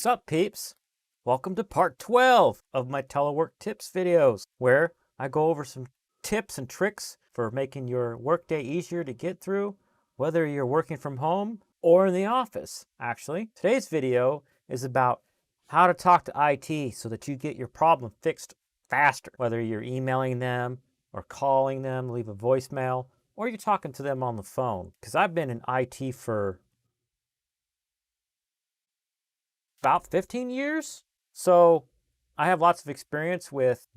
Sup peeps? Welcome to part 12 of my telework tips videos, where I go over some tips and tricks for making your workday easier to get through, whether you're working from home or in the office. Actually, today's video is about how to talk to IT so that you get your problem fixed faster, whether you're emailing them or calling them, leave a voicemail, or you're talking to them on the phone. Because I've been in IT for about 15 years. So I have lots of experience with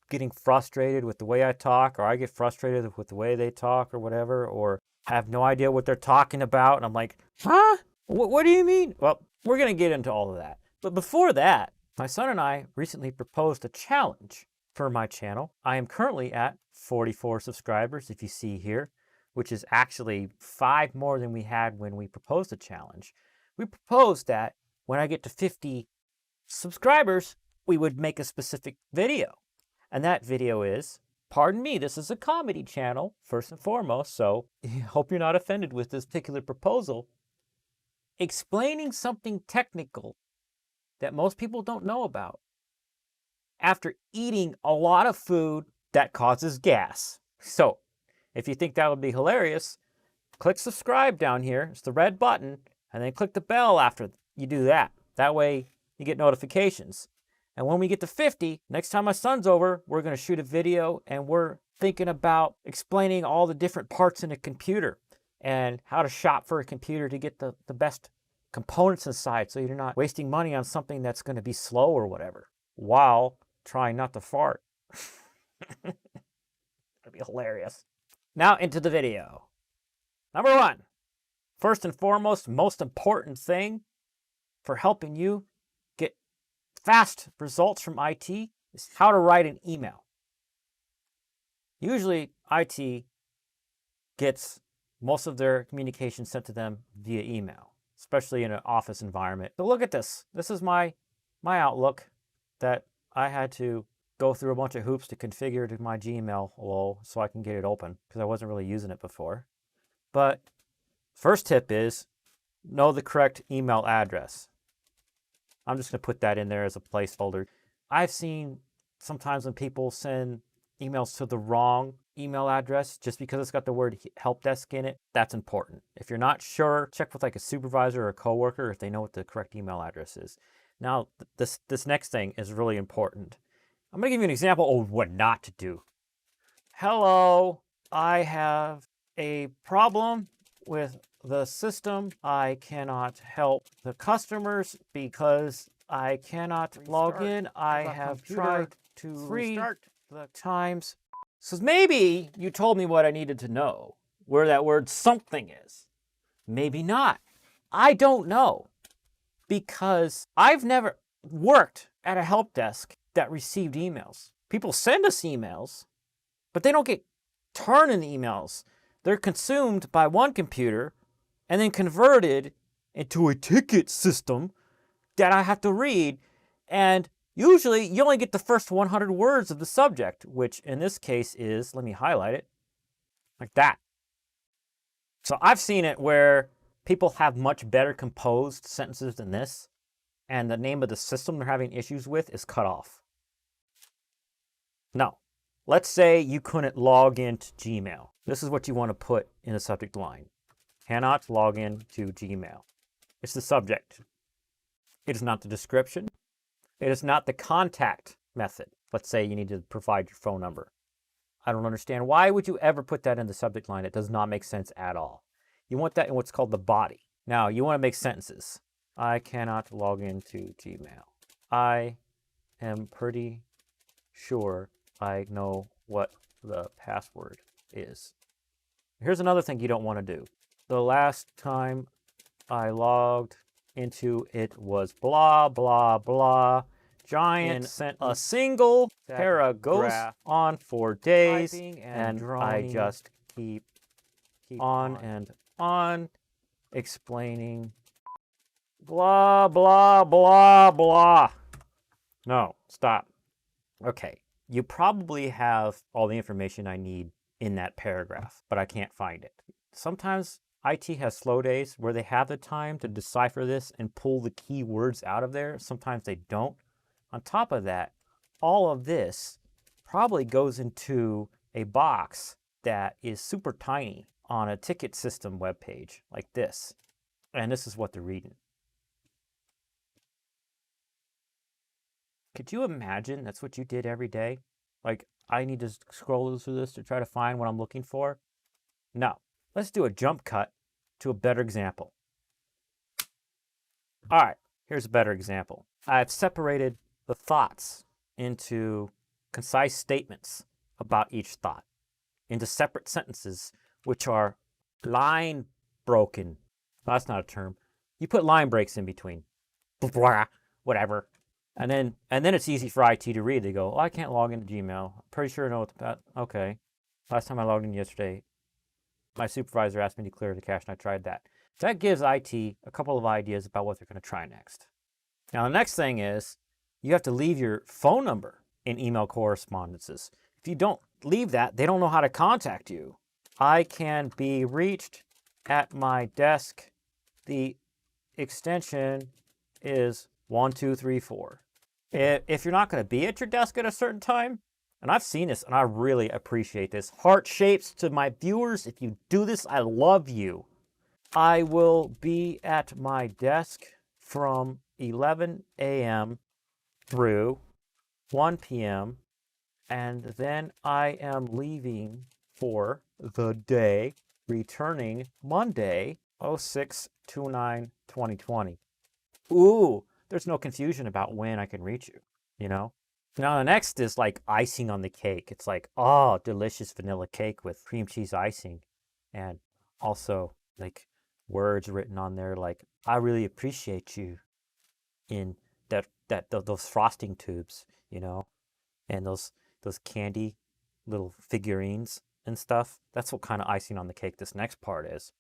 getting frustrated with the way I talk, or I get frustrated with the way they talk or whatever, or have no idea what they're talking about. And I'm like, huh? What do you mean? Well, we're going to get into all of that. But before that, my son and I recently proposed a challenge for my channel. I am currently at 44 subscribers, if you see here, which is actually 5 more than we had when we proposed the challenge. We proposed that when I get to 50 subscribers, we would make a specific video. And that video is, pardon me, this is a comedy channel, first and foremost, so I hope you're not offended with this particular proposal, explaining something technical that most people don't know about after eating a lot of food that causes gas. So, if you think that would be hilarious, click subscribe down here, it's the red button, and then click the bell after you do that. That way you get notifications. And when we get to 50, next time my son's over, we're going to shoot a video, and we're thinking about explaining all the different parts in a computer and how to shop for a computer to get the best components inside, so you're not wasting money on something that's going to be slow or whatever while trying not to fart. That'd be hilarious. Now into the video. Number 1. First and foremost, most important thing for helping you get fast results from IT is how to write an email. Usually, IT gets most of their communication sent to them via email, especially in an office environment. So look at this. This is my Outlook that I had to go through a bunch of hoops to configure to my Gmail so I can get it open, because I wasn't really using it before. But first tip is know the correct email address. I'm just going to put that in there as a placeholder. I've seen sometimes when people send emails to the wrong email address just because it's got the word Helpdesk in it. That's important. If you're not sure, check with like a supervisor or a coworker if they know what the correct email address is. Now, this next thing is really important. I'm going to give you an example of what not to do. Hello, I have a problem with the system. I cannot help the customers because I cannot log in. I have tried to restart the times. So maybe you told me what I needed to know, where that word something is. Maybe not. I don't know, because I've never worked at a help desk that received emails. People send us emails, but they don't get turned into emails. They're consumed by one computer and then converted into a ticket system that I have to read. And usually you only get the first 100 words of the subject, which in this case is, let me highlight it, like that. So I've seen it where people have much better composed sentences than this, and the name of the system they're having issues with is cut off. Now, let's say you couldn't log into Gmail. This is what you want to put in the subject line. Cannot log in to Gmail. It's the subject. It is not the description. It is not the contact method. Let's say you need to provide your phone number. I don't understand. Why would you ever put that in the subject line? It does not make sense at all. You want that in what's called the body. Now, you want to make sentences. I cannot log into Gmail. I am pretty sure I know what the password is. Here's another thing you don't want to do. The last time I logged into it was blah, blah, blah. Giant sent a single paragraph goes on for days, and I just keep on and on explaining blah, blah, blah, blah. No, stop. Okay, you probably have all the information I need in that paragraph, but I can't find it. Sometimes IT has slow days where they have the time to decipher this and pull the key words out of there. Sometimes they don't. On top of that, all of this probably goes into a box that is super tiny on a ticket system web page like this. And this is what they're reading. Could you imagine that's what you did every day? Like, I need to scroll through this to try to find what I'm looking for? No. Let's do a jump cut to a better example. All right, here's a better example. I've separated the thoughts into concise statements about each thought, into separate sentences, which are line broken. That's not a term. You put line breaks in between. Whatever. And then it's easy for IT to read. They go, oh, I can't log into Gmail. I'm pretty sure I know what about. Okay. Last time I logged in yesterday, my supervisor asked me to clear the cache, and I tried that. That gives IT a couple of ideas about what they're going to try next. Now, the next thing is you have to leave your phone number in email correspondences. If you don't leave that, they don't know how to contact you. I can be reached at my desk. The extension is 1234. If you're not going to be at your desk at a certain time, and I've seen this and I really appreciate this. Heart shapes to my viewers. If you do this, I love you. I will be at my desk from 11 a.m. through 1 p.m. and then I am leaving for the day, returning Monday, 06/29/2020. Ooh, there's no confusion about when I can reach you, you know? Now the next is like icing on the cake. It's like, oh, delicious vanilla cake with cream cheese icing. And also like words written on there like, I really appreciate you in those frosting tubes, you know, and those candy little figurines and stuff. That's what kind of icing on the cake this next part is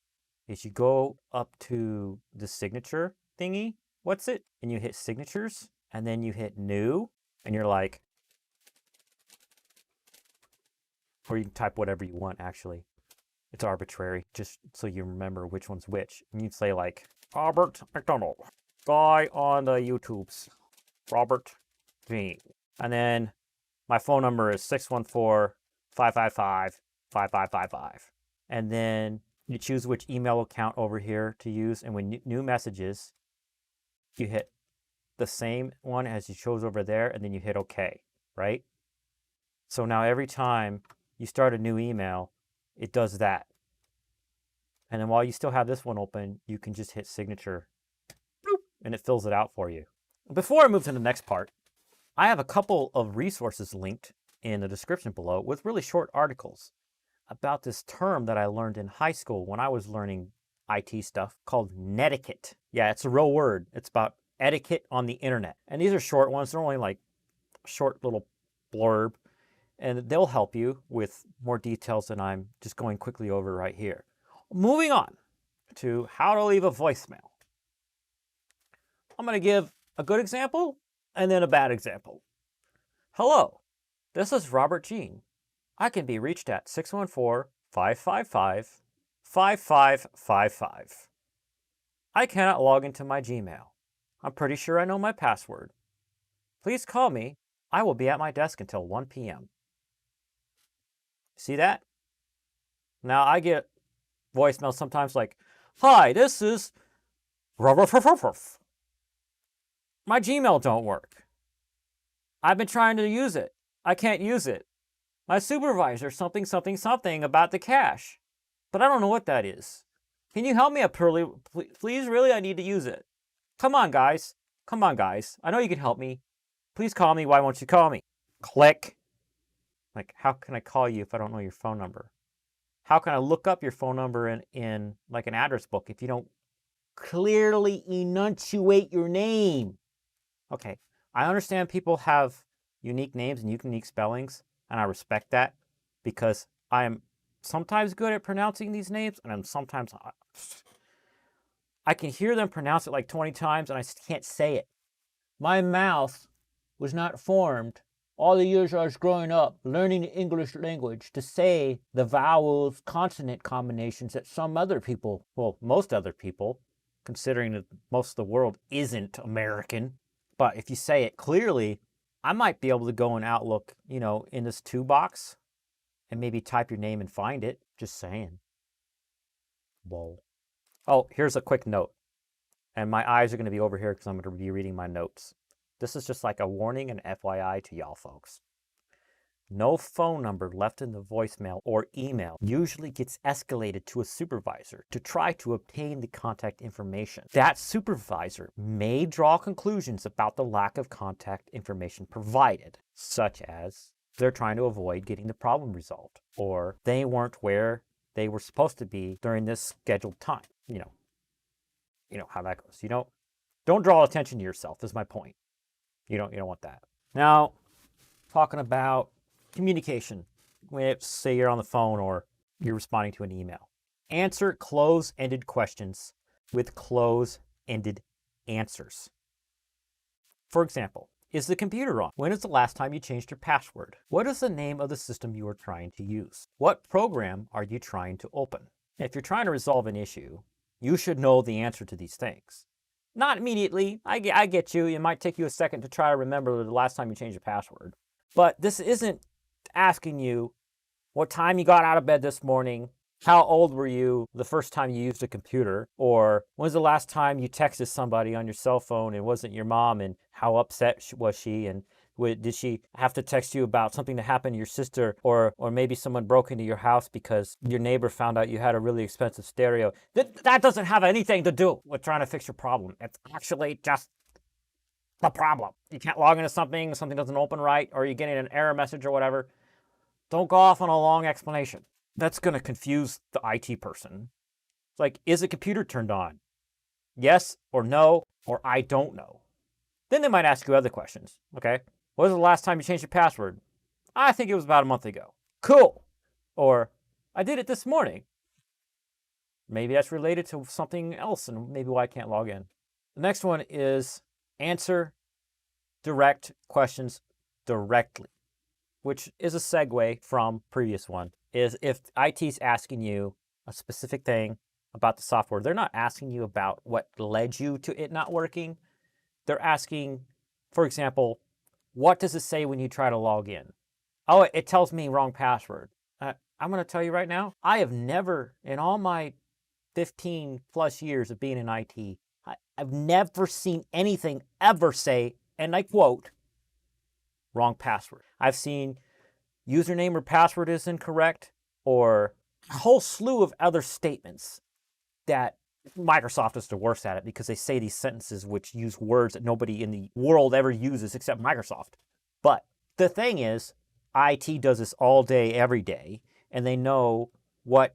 you go up to the signature thingy, what's it? And you hit signatures and then you hit new and you're like, or you can type whatever you want actually. It's arbitrary, just so you remember which one's which. And you'd say like, Robert McDonald, guy on the YouTubes, Robert G. And then my phone number is 614-555-5555. And then you choose which email account over here to use. And when new messages, you hit the same one as you chose over there, and then you hit OK, right? So now every time you start a new email, it does that. And then while you still have this one open, you can just hit signature, boop, and it fills it out for you. Before I move to the next part, I have a couple of resources linked in the description below with really short articles about this term that I learned in high school when I was learning IT stuff called netiquette. Yeah, it's a real word. It's about etiquette on the internet. And these are short ones. They're only like short little blurb. And they'll help you with more details than I'm just going quickly over right here. Moving on to how to leave a voicemail. I'm going to give a good example and then a bad example. Hello, this is Robert Jean. I can be reached at 614-555-5555. I cannot log into my Gmail. I'm pretty sure I know my password. Please call me. I will be at my desk until 1 p.m. See that? Now I get voicemails sometimes like, hi, this is my Gmail don't work. I've been trying to use it. I can't use it. My supervisor something about the cache, but I don't know what that is. Can you help me up, Pearly? Please, really, I need to use it. Come on, guys. Come on, guys. I know you can help me. Please call me. Why won't you call me? Click. Like, how can I call you if I don't know your phone number? How can I look up your phone number in like an address book if you don't clearly enunciate your name? Okay, I understand people have unique names and unique spellings, and I respect that because I am sometimes good at pronouncing these names, and I'm sometimes not. I can hear them pronounce it like 20 times, and I can't say it. My mouth was not formed all the years I was growing up, learning the English language to say the vowels, consonant combinations that some other people, well, most other people, considering that most of the world isn't American, but if you say it clearly, I might be able to go in Outlook, in this to box and maybe type your name and find it. Just saying. Whoa. Oh, here's a quick note. And my eyes are going to be over here because I'm going to be reading my notes. This is just like a warning and FYI to y'all folks. No phone number left in the voicemail or email usually gets escalated to a supervisor to try to obtain the contact information. That supervisor may draw conclusions about the lack of contact information provided, such as they're trying to avoid getting the problem resolved, or they weren't where they were supposed to be during this scheduled time. You know how that goes. Don't draw attention to yourself is my point. You don't want that. Now, talking about communication. Say you're on the phone or you're responding to an email. Answer close-ended questions with close-ended answers. For example, is the computer on? When is the last time you changed your password? What is the name of the system you are trying to use? What program are you trying to open? If you're trying to resolve an issue, you should know the answer to these things. Not immediately. I get you. It might take you a second to try to remember the last time you changed your password. But this isn't asking you what time you got out of bed this morning, how old were you the first time you used a computer, or when's the last time you texted somebody on your cell phone and it wasn't your mom, and how upset was she, and did she have to text you about something that happened to your sister, or maybe someone broke into your house because your neighbor found out you had a really expensive stereo. That doesn't have anything to do with trying to fix your problem. It's actually just the problem. You can't log into something doesn't open right, or you're getting an error message or whatever. Don't go off on a long explanation. That's going to confuse the IT person. It's like, is the computer turned on? Yes or no, or I don't know. Then they might ask you other questions. Okay, when was the last time you changed your password? I think it was about a month ago. Cool. Or, I did it this morning. Maybe that's related to something else and maybe why I can't log in. The next one is answer direct questions directly, which is a segue from previous one. Is if IT's asking you a specific thing about the software, they're not asking you about what led you to it not working. They're asking, for example, what does it say when you try to log in? Oh, it tells me wrong password. I'm going to tell you right now, I have never, in all my 15 plus years of being in IT, I've never seen anything ever say, and I quote, wrong password. I've seen username or password is incorrect, or a whole slew of other statements that Microsoft is the worst at it because they say these sentences which use words that nobody in the world ever uses except Microsoft. But the thing is, IT does this all day, every day, and they know what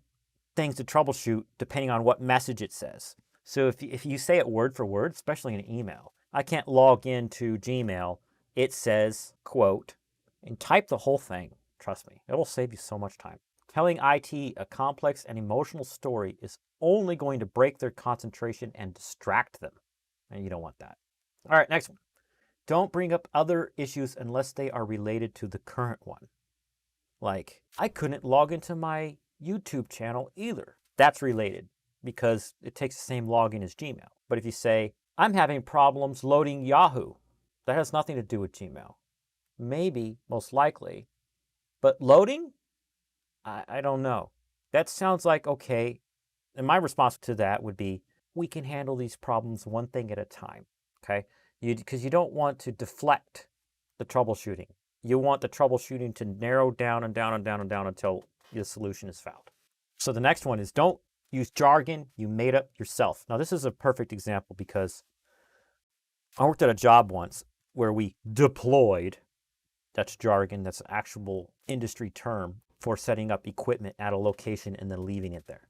things to troubleshoot depending on what message it says. So if you say it word for word, especially in an email, I can't log into Gmail. It says, quote, and type the whole thing. Trust me, it'll save you so much time. Telling IT a complex and emotional story is only going to break their concentration and distract them. And you don't want that. All right, next one. Don't bring up other issues unless they are related to the current one. Like, I couldn't log into my YouTube channel either. That's related because it takes the same login as Gmail. But if you say, I'm having problems loading Yahoo, that has nothing to do with Gmail. Maybe, most likely. But loading? I don't know. That sounds like, okay. And my response to that would be, we can handle these problems one thing at a time, okay? Because you don't want to deflect the troubleshooting. You want the troubleshooting to narrow down and down and down and down until the solution is found. So the next one is don't use jargon you made up yourself. Now, this is a perfect example because I worked at a job once where we deployed, that's jargon, that's an actual industry term for setting up equipment at a location and then leaving it there.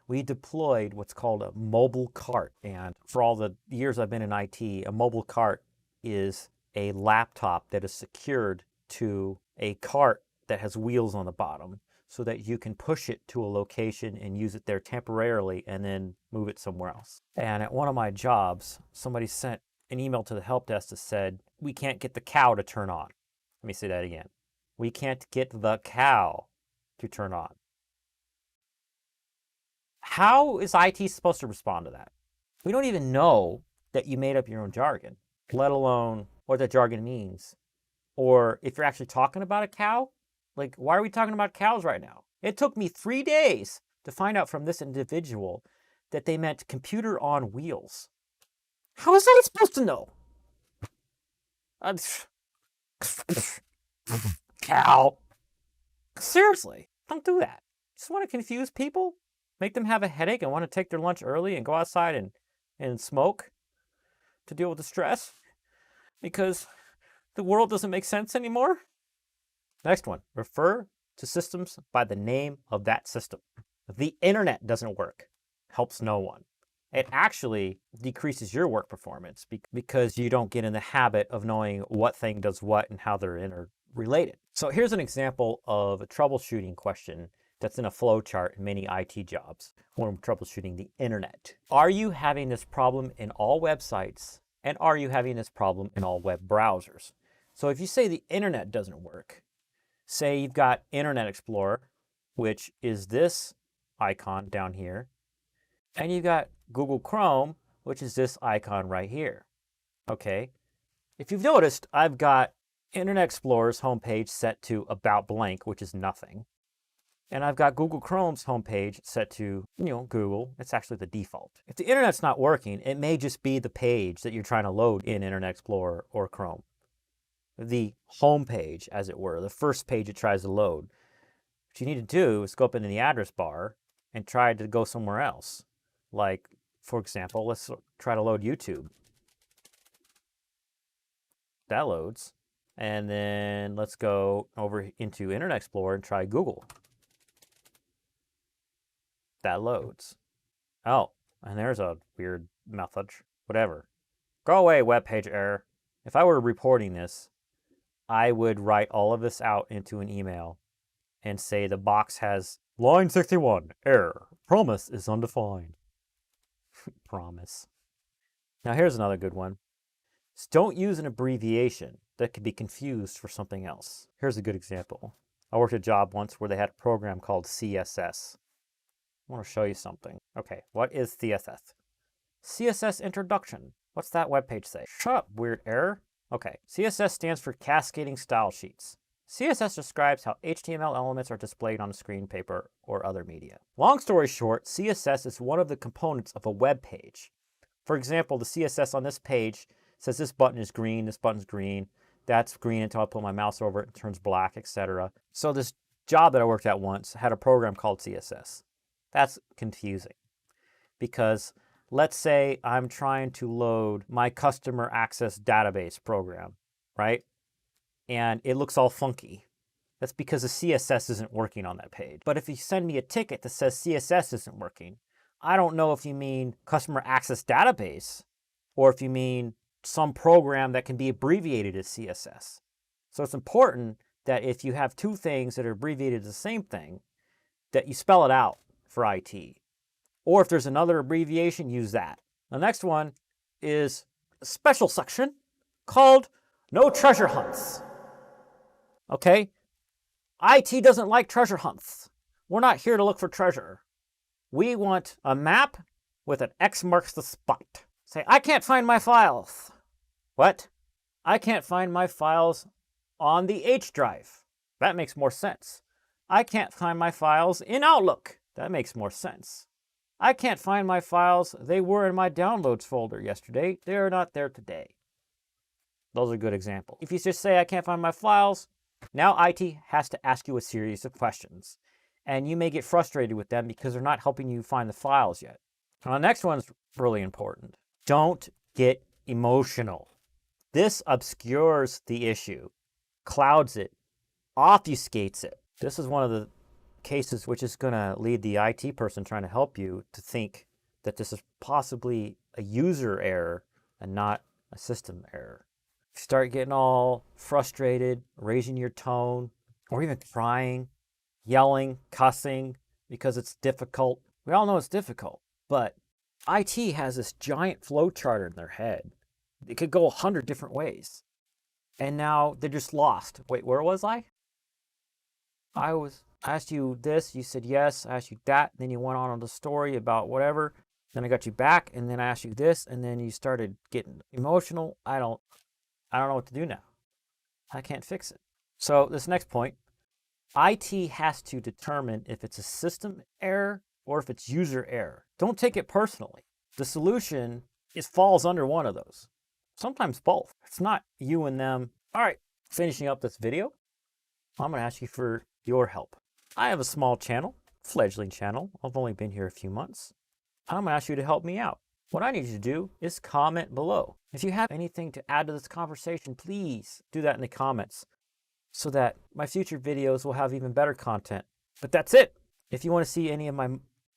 We deployed what's called a mobile cart. And for all the years I've been in IT, a mobile cart is a laptop that is secured to a cart that has wheels on the bottom so that you can push it to a location and use it there temporarily and then move it somewhere else. And at one of my jobs, somebody sent an email to the help desk that said, we can't get the cow to turn on. Let me say that again. We can't get the cow to turn on. How is IT supposed to respond to that? We don't even know that you made up your own jargon, let alone what that jargon means. Or if you're actually talking about a cow, like, why are we talking about cows right now? It took me 3 days to find out from this individual that they meant computer on wheels. How is that supposed to know? Cow. Seriously, don't do that. Just want to confuse people, make them have a headache and want to take their lunch early and go outside and smoke to deal with the stress because the world doesn't make sense anymore. Next one, refer to systems by the name of that system. The internet doesn't work, helps no one. It actually decreases your work performance because you don't get in the habit of knowing what thing does what and how they're interrelated. So here's an example of a troubleshooting question that's in a flow chart in many IT jobs when we're troubleshooting the internet. Are you having this problem in all websites? And are you having this problem in all web browsers? So if you say the internet doesn't work, say you've got Internet Explorer, which is this icon down here, and you've got Google Chrome, which is this icon right here. Okay, if you've noticed, I've got Internet Explorer's homepage set to about blank, which is nothing. And I've got Google Chrome's homepage set to, Google. It's actually the default. If the internet's not working, it may just be the page that you're trying to load in Internet Explorer or Chrome. The home page, as it were, the first page it tries to load. What you need to do is go up into the address bar and try to go somewhere else. Like, for example, let's try to load YouTube. That loads. And then let's go over into Internet Explorer and try Google. That loads. Oh, and there's a weird message. Whatever. Go away, web page error. If I were reporting this, I would write all of this out into an email and say the box has line 61, error. Promise is undefined. Promise. Now here's another good one. Don't use an abbreviation that could be confused for something else. Here's a good example. I worked a job once where they had a program called CSS. I want to show you something. Okay, what is CSS? CSS introduction. What's that webpage say? Shut up, weird error. Okay, CSS stands for Cascading Style Sheets. CSS describes how HTML elements are displayed on a screen, paper, or other media. Long story short, CSS is one of the components of a web page. For example, the CSS on this page says this button is green, this button's green, that's green until I put my mouse over it and it turns black, etc. So this job that I worked at once had a program called CSS. That's confusing because let's say I'm trying to load my customer access database program, right? And it looks all funky. That's because the CSS isn't working on that page. But if you send me a ticket that says CSS isn't working, I don't know if you mean customer access database or if you mean some program that can be abbreviated as CSS. So it's important that if you have two things that are abbreviated as the same thing, that you spell it out for IT. Or if there's another abbreviation, use that. The next one is a special section called No Treasure Hunts. Okay? IT doesn't like treasure hunts. We're not here to look for treasure. We want a map with an X marks the spot. Say, I can't find my files. What? I can't find my files on the H drive. That makes more sense. I can't find my files in Outlook. That makes more sense. I can't find my files. They were in my downloads folder yesterday. They're not there today. Those are good examples. If you just say, I can't find my files, now IT has to ask you a series of questions. And you may get frustrated with them because they're not helping you find the files yet. Now, the next one's really important. Don't get emotional. This obscures the issue, clouds it, obfuscates it. This is one of the cases which is going to lead the IT person trying to help you to think that this is possibly a user error and not a system error. If you start getting all frustrated, raising your tone, or even crying, yelling, cussing because it's difficult. We all know it's difficult, but IT has this giant flow chart in their head. It could go 100 different ways. and now they're just lost. Wait, where was I? I asked you this, you said yes. I asked you that, then you went on the story about whatever. Then I got you back, and then I asked you this, and then you started getting emotional. I don't know what to do now. I can't fix it. So this next point, IT has to determine if it's a system error or if it's user error. Don't take it personally. The solution falls under one of those. Sometimes both. It's not you and them. All right, finishing up this video, I'm going to ask you for your help. I have a small channel, fledgling channel. I've only been here a few months. I'm going to ask you to help me out. What I need you to do is comment below. If you have anything to add to this conversation, please do that in the comments so that my future videos will have even better content. But that's it. If you want to see any of my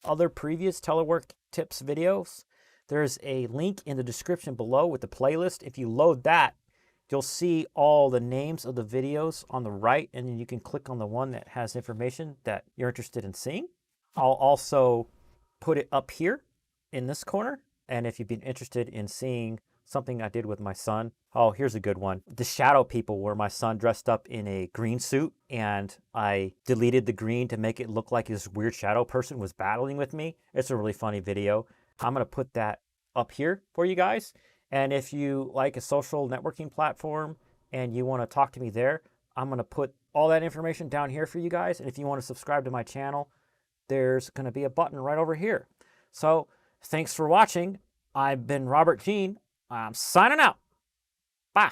other previous telework tips videos, there's a link in the description below with the playlist. If you load that, you'll see all the names of the videos on the right, and then you can click on the one that has information that you're interested in seeing. I'll also put it up here in this corner. And if you've been interested in seeing something I did with my son, oh, here's a good one. The shadow people, where my son dressed up in a green suit and I deleted the green to make it look like this weird shadow person was battling with me. It's a really funny video. I'm going to put that up here for you guys. And if you like a social networking platform and you want to talk to me there, I'm going to put all that information down here for you guys. And if you want to subscribe to my channel, there's going to be a button right over here. So thanks for watching. I've been Robert Jene. I'm signing out. Bye.